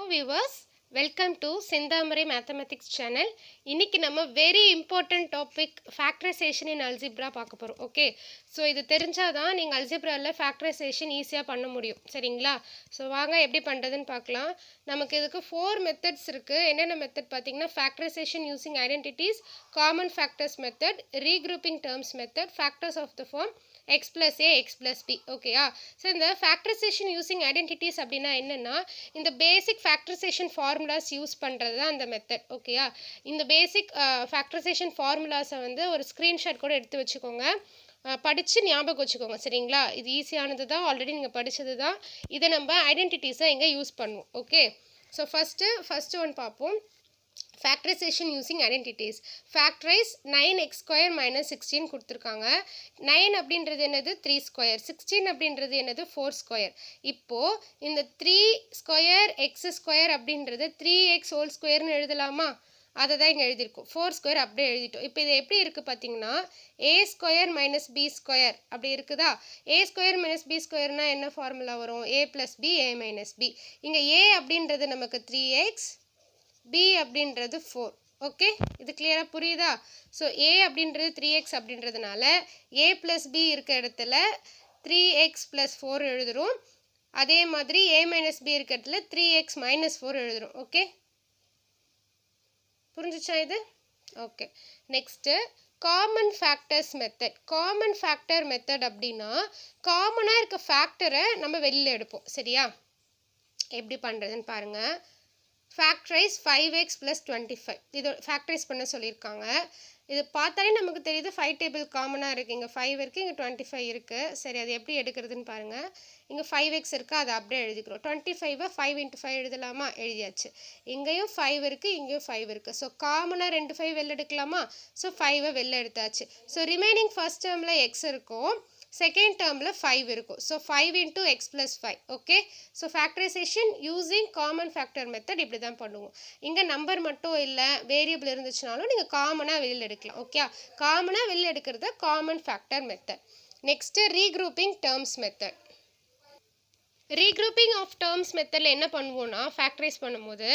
viewers, welcome to Sindhamari Mathematics channel. இன்னைக்கு நம்ம very important topic factorization in algebra பார்க்க போறோம். Okay, so இது தெரிஞ்சாதான் நீங்க algebraல factorization ஈஸியா பண்ண முடியும். சரிங்களா? so வாங்க எப்படி பண்றதுன்னு பார்க்கலாம். நமக்கு இதுக்கு 4 methods இருக்கு. என்னென்ன method பாத்தீங்கன்னா factorization using identities, common factors method, regrouping terms method, factors of the form x plus a x plus b. ஓகேயா? ஸோ இந்த ஃபேக்டரைசேஷன் யூஸிங் ஐடென்டிட்டிஸ் அப்படின்னா என்னென்னா இந்த பேசிக் ஃபேக்டரைசேஷன் ஃபார்முலாஸ் யூஸ் பண்ணுறது தான் அந்த மெத்தட். ஓகேயா? இந்த பேசிக் ஃபேக்டரைசேஷன் ஃபார்முலாஸை வந்து ஒரு ஸ்க்ரீன்ஷாட் கூட எடுத்து வச்சுக்கோங்க, படித்து ஞாபகம் வச்சுக்கோங்க. சரிங்களா? இது ஈஸியானது தான், ஆல்ரெடி நீங்கள் படித்தது தான். இதை நம்ம ஐடென்டிட்டிஸை எங்கே யூஸ் பண்ணுவோம். ஓகே, ஸோ ஃபஸ்ட்டு ஒன் பார்ப்போம். Factorization using identities. Factorize 9x square minus 16 கொடுத்துருக்காங்க. 9 அப்படின்றது என்னது 3 ஸ்கொயர், 16 அப்படின்றது என்னது 4 ஸ்கொயர். இப்போது இந்த 3 ஸ்கொயர் எக்ஸ் ஸ்கொயர் அப்படின்றது 3x ஹோல் ஸ்கொயர்னு எழுதலாமா? அதை தான் இங்கே எழுதியிருக்கோம். 4 ஸ்கொயர் அப்படியே எழுதிட்டோம். இப்போ இது எப்படி இருக்குது பார்த்தீங்கன்னா a square minus B square அப்படி இருக்குதா? a ஸ்கொயர் மைனஸ் பி ஸ்கொயர்னால் என்ன ஃபார்முலா வரும்? a plus B a minus B. இங்கே a அப்படின்றது நமக்கு 3x, b அப்படின்றது 4. ஓகே, இது கிளியராக புரியுதா? ஸோ a அப்படின்றது 3x அப்படின்றதுனால a ப்ளஸ் b இருக்க இடத்துல 3x ப்ளஸ் 4 எழுதுகிறோம். அதே மாதிரி a மைனஸ் b இருக்க இடத்துல 3x மைனஸ் 4 எழுதுகிறோம். ஓகே, புரிஞ்சிச்சா இது? Okay, next common factors method. Common factor method அப்படின்னா காமனாக இருக்க ஃபேக்டரை நம்ம வெளியில் எடுப்போம். சரியா? எப்படி பண்ணுறதுன்னு பாருங்கள். Factorise 5x + 25. இது ஃபேக்டரைஸ் பண்ண சொல்லியிருக்காங்க. இது பார்த்தாலே நமக்கு தெரியுது 5 டேபிள் காமனாக இருக்குது. இங்கே 5 இருக்குது, இங்கே 25 இருக்குது. சரி, அது எப்படி எடுக்கிறதுன்னு பாருங்கள். இங்கே 5x இருக்குது, அதை அப்படியே எழுதிக்கிறோம். 25 5 × 5 எழுதலாமா? எழுதியாச்சு. இங்கேயும் 5 இருக்குது, இங்கேயும் 5 இருக்குது. ஸோ காமனாக 2 5 வெளில எடுக்கலாமா? ஸோ 5 வெளில எடுத்தாச்சு. ஸோ ரிமைனிங் ஃபர்ஸ்ட் டேர்மில் x இருக்கும், செகண்ட் டேர்மில் 5 இருக்கும். So 5 × x + 5. Okay, so factorisation using common factor method இப்படி தான் பண்ணுவோம். இங்கே நம்பர் மட்டும் இல்லை, வேரியபிள் இருந்துச்சுனாலும் நீங்கள் காமனாக வெளியில் எடுக்கலாம். ஓகே, காமனாக வெளியில் எடுக்கிறது common factor method. Next regrouping terms method. Regrouping of terms மெத்தடில் என்ன பண்ணுவோன்னா ஃபேக்டரைஸ் பண்ணும்போது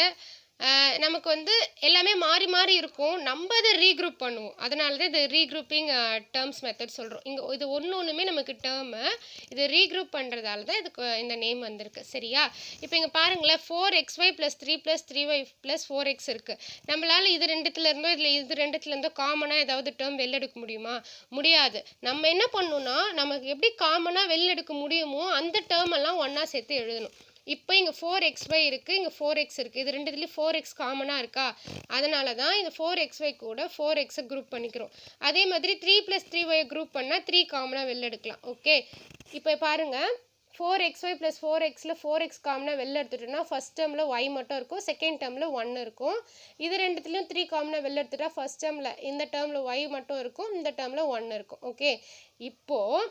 நமக்கு வந்து எல்லாமே மாறி மாறி இருக்கும், நம்ம அதை ரீக்ரூப் பண்ணுவோம். அதனால தான் இது ரீக்ரூப்பிங் டேர்ம்ஸ் மெத்தட் சொல்கிறோம். இங்கே இது ஒன்றுமே நமக்கு டேர்மு, இது ரீக்ரூப் பண்ணுறதால தான் இதுக்கு இந்த நேம் வந்திருக்கு. சரியா? இப்போ இங்கே பாருங்களேன், 4xy + 3 + 3y + 4x இருக்குது. நம்மளால் இது ரெண்டுத்துலேருந்தோ இதில் இது ரெண்டுத்துலேருந்தோ காமனாக ஏதாவது டேர்ம் வெளில எடுக்க முடியுமா? முடியாது. நம்ம என்ன பண்ணணும்னா நமக்கு எப்படி காமனாக வெளில எடுக்க முடியுமோ அந்த டேர்ம் எல்லாம் ஒன்றா சேர்த்து எழுதணும். இப்போ இங்கே 4xy இருக்குது, இங்கே 4x இருக்குது. இது ரெண்டுத்துலேயும் 4x காமனாக இருக்கா? அதனால தான் இந்த 4xy கூட 4xை குரூப் பண்ணிக்கிறோம். அதே மாதிரி 3 + 3y குரூப் பண்ணால் 3 காமனாக வெளில எடுக்கலாம். ஓகே, இப்போ பாருங்கள், 4xy + 4xல 4x காமனாக வெளில எடுத்துட்டோம்னா ஃபஸ்ட் டேர்மில் y மட்டும் இருக்கும், செகண்ட் டேர்மில் 1 இருக்கும். இது ரெண்டுத்துலேயும் 3 காமனாக வெளில எடுத்துட்டா ஃபஸ்ட் டேர்மில் இந்த டேர்மில் y மட்டும் இருக்கும், இந்த டேர்மில் 1 இருக்கும். ஓகே, இப்போது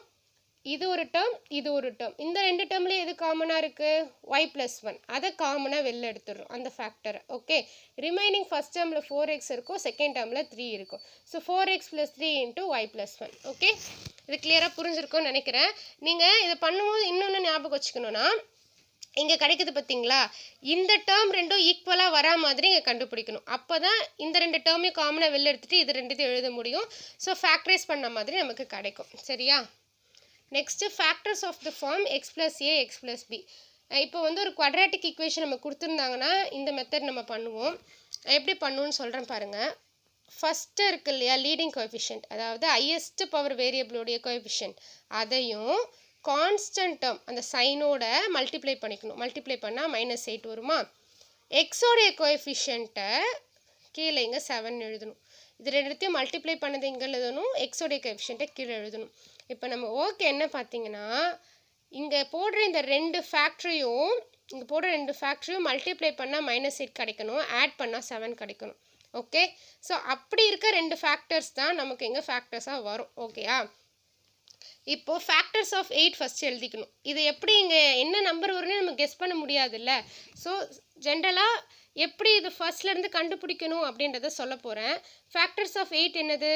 இது ஒரு டேர்ம், இது ஒரு டேர்ம். இந்த ரெண்டு டேர்ம்லேயே எது காமனாக இருக்குது? y + 1. அதை காமனாக வெளில எடுத்துடுறோம் அந்த ஃபேக்டரை. ஓகே, ரிமைனிங் ஃபஸ்ட் டேர்மில் 4x இருக்கும், செகண்ட் டேர்மில் 3 இருக்கும். So 4x + 3 × y + 1. ஓகே, இது கிளியராக புரிஞ்சிருக்கும்னு நினைக்கிறேன். நீங்கள் இதை பண்ணும்போது இன்னொன்று ஞாபகம் வச்சுக்கணுன்னா, இங்கே கிடைக்குது பார்த்தீங்களா, இந்த டேர்ம் ரெண்டும் ஈக்குவலாக வரா மாதிரி இங்கே கண்டுபிடிக்கணும். அப்போ தான் இந்த ரெண்டு டேர்மையும் காமனாக வெளில எடுத்துகிட்டு இது ரெண்டுத்தையும் எழுத முடியும். ஸோ ஃபேக்டரைஸ் பண்ண மாதிரி நமக்கு கிடைக்கும். சரியா? Next factors of the form x + a x + b. இப்போ வந்து ஒரு குவாட்ராட்டிக் ஈக்குவேஷன் நம்ம கொடுத்துருந்தாங்கன்னா இந்த மெத்தட் நம்ம பண்ணுவோம். எப்படி பண்ணுவோன்னு சொல்கிறேன் பாருங்கள். ஃபஸ்ட்டு இருக்கு இல்லையா லீடிங் கோஎஃபிஷியன்ட், அதாவது ஹையஸ்ட் பவர் வேரியபிளுடைய கோஎஃபிஷியன்ட், அதையும் கான்ஸ்டன்ட் டேர்ம் அந்த சைனோட மல்டிப்ளை பண்ணிக்கணும். மல்டிப்ளை பண்ணால் -8 வருமா? எக்ஸோடைய கோஎஃபிஷியன்ட்டை கீழே இங்கே 7 எழுதணும். இது ரெண்டுத்தையும் மல்டிப்ளை பண்ணது இங்கே எழுதணும், எக்ஸோடைய கோஎஃபிஷியன்ட்டை கீழே எழுதணும். இப்போ நம்ம ஓகே என்ன பார்த்தீங்கன்னா, இங்கே போடுற இந்த ரெண்டு ஃபேக்டரியும் மல்டிப்ளை பண்ணால் -8 கிடைக்கணும், ஆட் பண்ணால் 7 கிடைக்கணும். ஓகே, ஸோ அப்படி இருக்க ரெண்டு ஃபேக்டர்ஸ் தான் நமக்கு இங்கே ஃபேக்டர்ஸாக வரும். ஓகேயா? இப்போது ஃபேக்டர்ஸ் ஆஃப் 8 ஃபஸ்ட்டு எழுதிக்கணும். இது எப்படி இங்கே என்ன நம்பர் வரும்னு நம்ம கெஸ் பண்ண முடியாதுல்ல. ஸோ ஜென்ரலாக எப்படி இது ஃபர்ஸ்ட்லேருந்து கண்டுபிடிக்கணும் அப்படின்றத சொல்ல போகிறேன். ஃபேக்டர்ஸ் ஆஃப் 8 என்னது?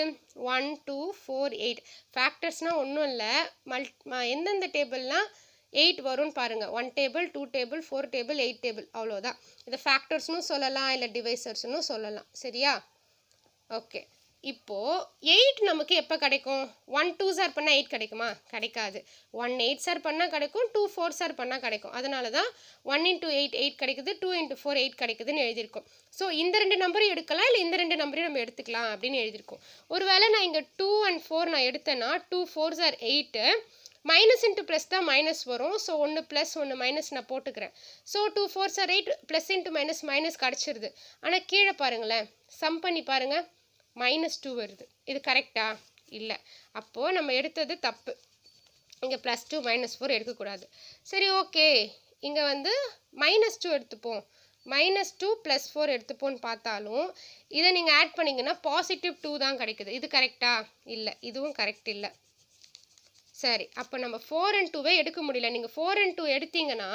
1 2 4 8. ஃபேக்டர்ஸ்னால் ஒன்றும் இல்லை, எந்தெந்த டேபிள்னால் 8 வரும்னு பாருங்கள். 1 டேபிள் 2 டேபிள் 4 டேபிள் 8 டேபிள் அவ்வளோதான். இதை ஃபேக்டர்ஸ்னு சொல்லலாம், இல்லை டிவைசர்ஸ்னு சொல்லலாம். சரியா? ஓகே. இப்போது 8 நமக்கு எப்போ கிடைக்கும்? 1 2s பண்ணால் 8 கிடைக்குமா? கிடைக்காது. 1 8s பண்ணால் கிடைக்கும், 2 4s பண்ணால் கிடைக்கும். அதனால தான் 1 × 8 8 கிடைக்குது, 2 × 4 8 கிடைக்குதுன்னு எழுதியிருக்கோம். ஸோ இந்த 2 நம்பரையும் எடுக்கலாம், இல்லை இந்த 2 நம்பரையும் நம்ம எடுத்துக்கலாம் அப்படின்னு எழுதியிருக்கோம். ஒருவேளை நான் இங்கே 2 and 4 நான் எடுத்தேன்னா 2 4s 8, மைனஸ் இன்ட்டு ப்ளஸ் தான் மைனஸ் வரும். ஸோ ஒன்று ப்ளஸ் ஒன்று மைனஸ் நான் போட்டுக்கிறேன். So 2 4s 8 plus into minus minus கிடச்சிருது. ஆனால் கீழே பாருங்களேன், சம் பண்ணி பாருங்கள், -2 வருது. இது கரெக்டா? இல்லை. அப்போது நம்ம எடுத்தது தப்பு. இங்கே +2 -4 எடுக்கக்கூடாது. சரி, ஓகே. இங்கே வந்து -2 எடுத்துப்போம், -2 +4 எடுத்துப்போன்னு பார்த்தாலும் இதை நீங்கள் ஆட் பண்ணிங்கன்னா +2 தான் கிடைக்குது. இது கரெக்டா? இல்லை, இதுவும் கரெக்ட் இல்லை. சரி, அப்போ நம்ம 4 and 2வே எடுக்க முடியல. நீங்கள் 4 and 2 எடுத்தீங்கன்னா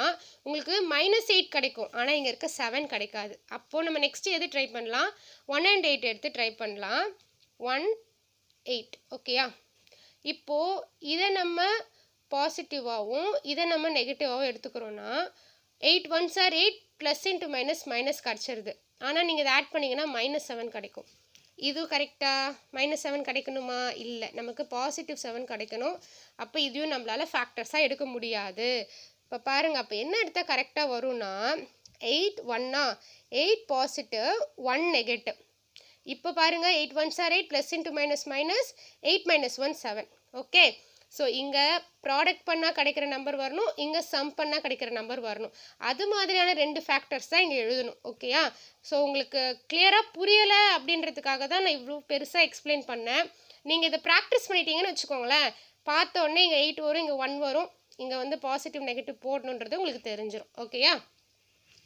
உங்களுக்கு -8 கிடைக்கும். ஆனால் இங்கே இருக்க 7 கிடைக்காது. அப்போது நம்ம நெக்ஸ்ட் எது ட்ரை பண்ணலாம்? 1 and 8 எடுத்து ட்ரை பண்ணலாம். 1 8. ஓகேயா? இப்போது இதை நம்ம பாசிட்டிவாகவும் இதை நம்ம நெகட்டிவாகவும் எடுத்துக்கிறோன்னா 8 1s 8 plus into minus minus கிடச்சிருது. ஆனால் நீங்கள் இதை ஆட் பண்ணிங்கன்னா -7 கிடைக்கும். இது கரெக்டா? -7 கிடைக்கணுமா? இல்லை, நமக்கு +7 கிடைக்கணும். அப்போ இதையும் நம்மளால் ஃபேக்டர்ஸாக எடுக்க முடியாது. இப்போ பாருங்கள், அப்போ என்ன எடுத்தால் கரெக்டாக வரும்னா 8 1 8 பாசிட்டிவ் 1 நெகட்டிவ். இப்போ பாருங்கள், 8 1s 8 plus into minus minus 8 - 1 7. Okay. So இங்கே ப்ராடக்ட் பண்ணால் கிடைக்கிற நம்பர் வரணும், இங்கே சம் பண்ணால் கிடைக்கிற நம்பர் வரணும். அது மாதிரியான 2 ஃபேக்டர்ஸ் தான் இங்கே எழுதணும். ஓகேயா? ஸோ உங்களுக்கு கிளியராக புரியலை அப்படின்றதுக்காக தான் நான் இவ்வளோ பெருசாக எக்ஸ்பிளைன் பண்ணேன். நீங்கள் இதை ப்ராக்டிஸ் பண்ணிட்டீங்கன்னு வச்சுக்கோங்களேன், பார்த்த உடனே இங்கே 8 வரும், இங்கே 1 வரும், இங்கே வந்து பாசிட்டிவ் நெகட்டிவ் போடணுன்றது உங்களுக்கு தெரிஞ்சிடும். ஓகேயா?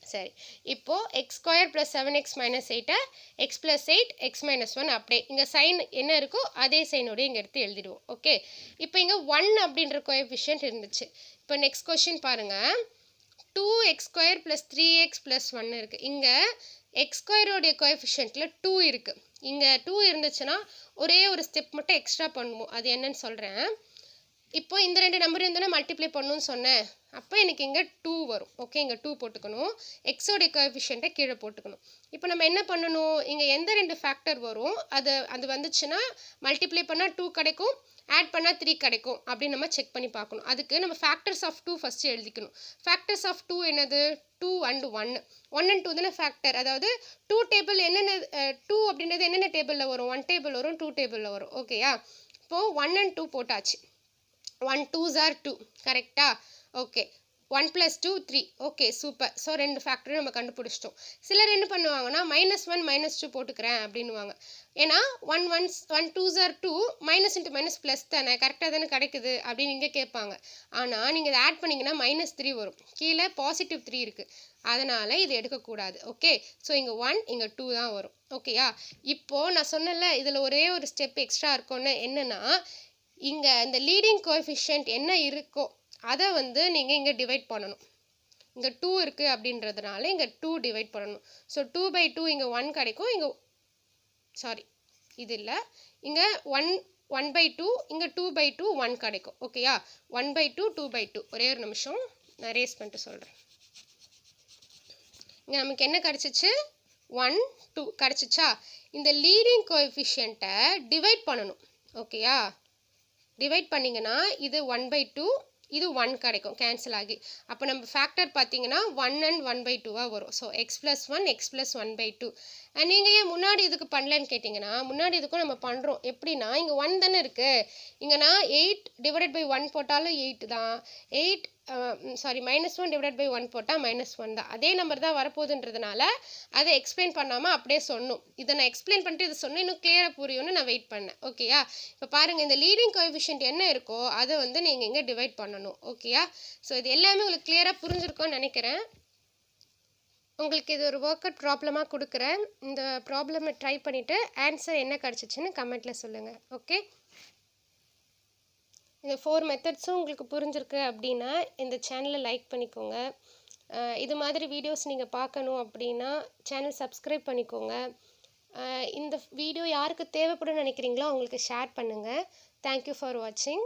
சரி, இப்போது x² + 7x - 8 x + 8 x - 1 அப்படியே இங்கே சைன் என்ன இருக்கோ அதே சைனோடய இங்கே எடுத்து எழுதிடுவோம். ஓகே. இப்போ இங்கே 1 அப்படின்ற கோஎஃபிஷியன்ட் இருந்துச்சு. இப்போ நெக்ஸ்ட் கொஸ்டின் பாருங்கள், 2x² + 3x + 1 இருக்குது. இங்கே x² கோஎஃபிஷியன்ட்டில் 2 இருக்குது. இங்கே 2 இருந்துச்சுன்னா ஒரே ஒரு ஸ்டெப் மட்டும் எக்ஸ்ட்ரா பண்ணுவோம். அது என்னன்னு சொல்கிறேன். இப்போ இந்த 2 நம்பர் இருந்தால் மல்டிப்ளை பண்ணணும்னு சொன்னேன். அப்போ எனக்கு இங்கே 2 வரும். ஓகே, இங்கே 2 போட்டுக்கணும். எக்ஸோடைய கோஎஃபிஷியண்ட்டை கீழே போட்டுக்கணும். இப்போ நம்ம என்ன பண்ணணும்? இங்கே எந்த 2 ஃபேக்டர் வரும் அது வந்துச்சுன்னா மல்டிப்ளை பண்ணால் 2 கிடைக்கும், ஆட் பண்ணால் 3 கிடைக்கும் அப்படின்னு நம்ம செக் பண்ணி பார்க்கணும். அதுக்கு நம்ம ஃபேக்டர்ஸ் ஆஃப் 2 ஃபஸ்ட்டு எழுதிக்கணும். ஃபேக்டர்ஸ் ஆஃப் 2 என்னது? 2 and 1. 1 and 2 தானே ஃபேக்டர். அதாவது 2 டேபிள் என்னென்ன 2 அப்படின்றது என்னென்ன டேபிளில் வரும்? 1 டேபிள் வரும், 2 டேபிளில் வரும். ஓகேயா? இப்போது 1 and 2 போட்டாச்சு. 1 2s 2 கரெக்டா? ஓகே. 1 + 2 3. Okay, super. ஸோ 2 ஃபேக்டரும் நம்ம கண்டுபிடிச்சிட்டோம். சிலர் என்ன பண்ணுவாங்கன்னா -1 -2 போட்டுக்கிறேன் அப்படின்னுவாங்க. ஏன்னா 1 2s 2 minus into minus plus தானே, கரெக்டாக தானே கிடைக்குது அப்படின்னு இங்கே கேட்பாங்க. ஆனால் நீங்கள் இதை ஆட் பண்ணிங்கன்னா -3 வரும். கீழே +3 இருக்குது. அதனால் இது எடுக்கக்கூடாது. ஓகே. ஸோ இங்கே 1 இங்கே 2 தான் வரும். ஓகேயா? இப்போது நான் சொன்னல இதில் ஒரே ஒரு ஸ்டெப் எக்ஸ்ட்ரா இருக்கும்னு. என்னென்னா இங்கே இந்த லீடிங் கோஎஃபிஷியன்ட் என்ன இருக்கோ அதை வந்து நீங்கள் இங்கே டிவைட் பண்ணணும். இங்கே 2 இருக்குது அப்படின்றதுனால இங்கே 2 டிவைட் பண்ணணும். ஸோ 2/2 இங்கே 1 கிடைக்கும். இங்கே சாரி இது இல்லை, இங்கே 1/2 இங்கே 2/2 1 கிடைக்கும். ஓகேயா? 1/2 2/2. ஒரே ஒரு நிமிஷம் நான் ரேஸ் பண்ணிட்டு சொல்கிறேன். இங்கே நமக்கு என்ன கிடச்சிச்சு? 1 2 கிடச்சிச்சா? இந்த லீடிங் கோஎஃபிஷியண்ட்டை டிவைட் பண்ணணும். ஓகேயா? டிவைட் பண்ணிங்கன்னா இது 1/2 இது 1 கிடைக்கும், கேன்சல் ஆகி. அப்போ நம்ம ஃபேக்டர் பார்த்தீங்கன்னா 1 and 1/2 வரும். So x + 1 x + 1/2. நீங்கள் ஏன் முன்னாடி இதுக்கு பண்ணலன்னு கேட்டிங்கன்னா, முன்னாடி இதுக்கும் நம்ம பண்ணுறோம். எப்படின்னா இங்கே 1 தானே இருக்குது, இங்கே நான் 8 / 1 போட்டாலும் 8 தான், -1 / 1 போட்டால் -1 தான். அதே நம்பர் தான் வரப்போகுதுன்றதுனால அதை எக்ஸ்பிளைன் பண்ணாமல் அப்படியே சொன்னோம். இதை நான் எக்ஸ்பிளைன் பண்ணிட்டு இதை சொன்னேன், இன்னும் கிளியராக புரியும்னு நான் வெயிட் பண்ணேன். ஓகேயா? இப்போ பாருங்கள், இந்த லீடிங் கோஎஃபிஷியன்ட் என்ன இருக்கோ அதை வந்து நீங்கள் இங்கே டிவைட் பண்ணணும். ஓகேயா? ஸோ இது எல்லாமே உங்களுக்கு கிளியராக புரிஞ்சிருக்கும்னு நினைக்கிறேன். உங்களுக்கு இது ஒரு ஒர்க் அவுட் ப்ராப்ளமாக கொடுக்குறேன். இந்த ப்ராப்ளமை ட்ரை பண்ணிவிட்டு ஆன்சர் என்ன கிடச்சிச்சின்னு கமெண்ட்டில் சொல்லுங்கள். ஓகே. இந்த 4 மெத்தட்ஸும் உங்களுக்கு புரிஞ்சிருக்கு அப்படின்னா இந்த சேனலை லைக் பண்ணிக்கோங்க. இது மாதிரி வீடியோஸ் நீங்கள் பார்க்கணும் அப்படின்னா சேனல் சப்ஸ்கிரைப் பண்ணிக்கோங்க. இந்த வீடியோ யாருக்கு தேவைப்படும்னு நினைக்கிறீங்களோ அவங்களுக்கு ஷேர் பண்ணுங்கள். தேங்க்யூ ஃபார் வாட்சிங்.